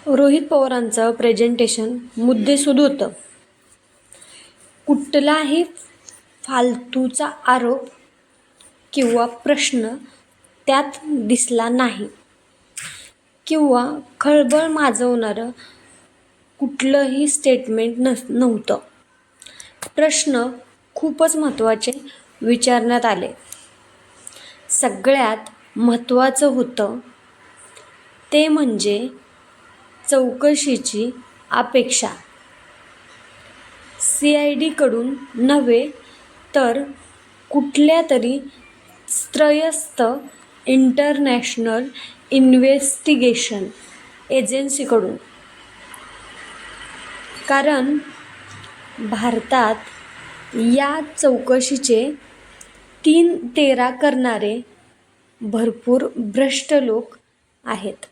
रोहित पवारांचं प्रेझेंटेशन मुद्देसूद होतं. कुठलाही फालतूचा आरोप किंवा प्रश्न त्यात दिसला नाही किंवा खळबळ माजवणारं कुठलंही स्टेटमेंट नव्हतं. प्रश्न खूपच महत्त्वाचे विचारण्यात आले. सगळ्यात महत्त्वाचं होतं ते म्हणजे चौकशीची अपेक्षा CIDकडून नव्हे तर कुठल्या तरी त्रयस्थ इंटरनॅशनल इन्व्हेस्टिगेशन एजन्सीकडून. कारण भारतात या चौकशीचे 3-13 करणारे भरपूर भ्रष्ट लोक आहेत.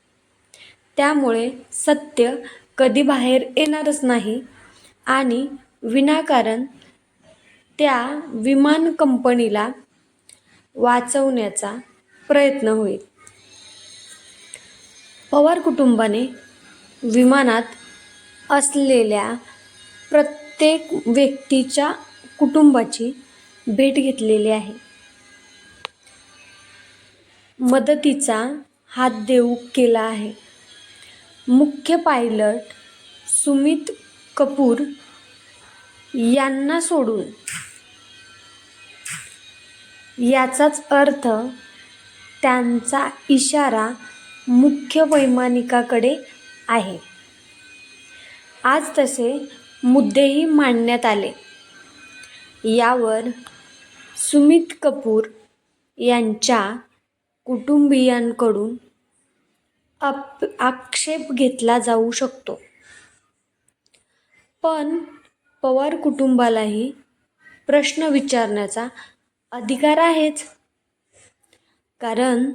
त्यामुळे सत्य कधी बाहेर येणारच नाही आणि विनाकारण त्या विमान कंपनीला वाचवण्याचा प्रयत्न होईल. पवार कुटुंबाने विमानात असलेल्या प्रत्येक व्यक्तीच्या कुटुंबाची भेट घेतलेली आहे. मदतीचा हात देऊ केला आहे. मुख्य पायलट सुमित कपूर यांना सोडून. याचाच अर्थ त्यांचा इशारा मुख्य वैमानिकाकडे आहे. आज तसे मुद्देही मांडण्यात आले. यावर सुमित कपूर यांच्या कुटुंबीयांकडून आक्षेप घेतला जाऊ शकतो. पण पवार कुटुंबालाही प्रश्न विचारण्याचा अधिकार आहेच. कारण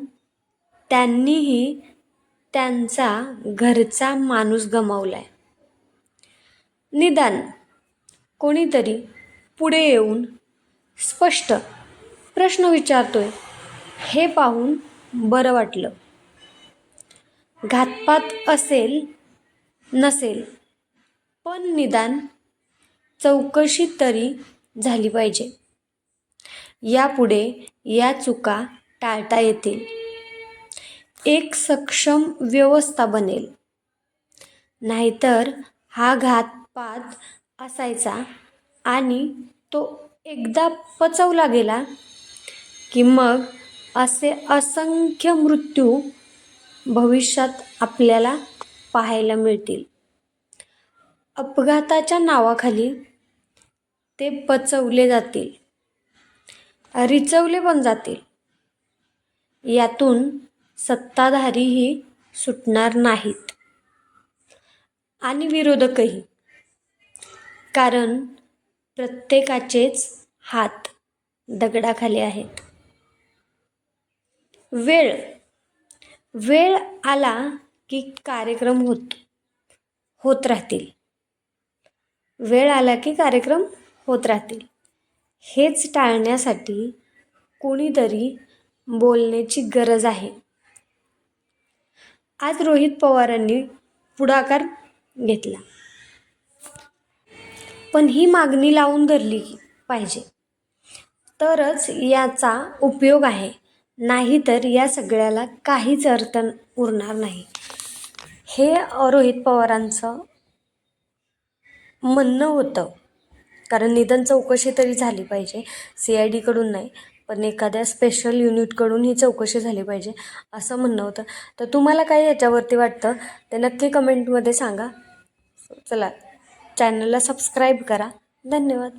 त्यांनीही त्यांचा घरचा माणूस गमावलाय. निदान कोणीतरी पुढे येऊन स्पष्ट प्रश्न विचारतोय हे पाहून बरं वाटलं. घातपात असेल नसेल पण निदान चौकशी तरी झाली पाहिजे. यापुढे या चुका टाळता येतील. एक सक्षम व्यवस्था बनेल. नाहीतर हा घातपात असायचा आणि तो एकदा पचवला गेला की मग असे असंख्य मृत्यू भविष्यात आपल्याला पाहायला मिळतील. अपघाताच्या नावाखाली ते पचवले जातील, रिचवले पण जातील. यातून सत्ताधारीही सुटणार नाहीत आणि विरोधकही. कारण प्रत्येकाचेच हात दगडाखाली आहेत. वेळ आला की कार्यक्रम होत राहतील. वेळ आला की कार्यक्रम होत राहतील. हेच टाळण्यासाठी कोणीतरी बोलण्याची गरज आहे. आज रोहित पवारांनी पुढाकार घेतला. पण ही मागणी लावून धरली पाहिजे तरच याचा उपयोग आहे. नाहीतर या सगळ्याला काहीच अर्थ उरणार नाही. हे रोहित पवारांचं म्हणणं होतं. कारण निदान चौकशी तरी झाली पाहिजे. CIDकडून नाही पण एखाद्या स्पेशल युनिटकडून ही चौकशी झाली पाहिजे असं म्हणणं होतं. तर तुम्हाला काय याच्यावरती वाटतं ते नक्की कमेंटमध्ये सांगा. चला चॅनलला सबस्क्राईब करा. धन्यवाद.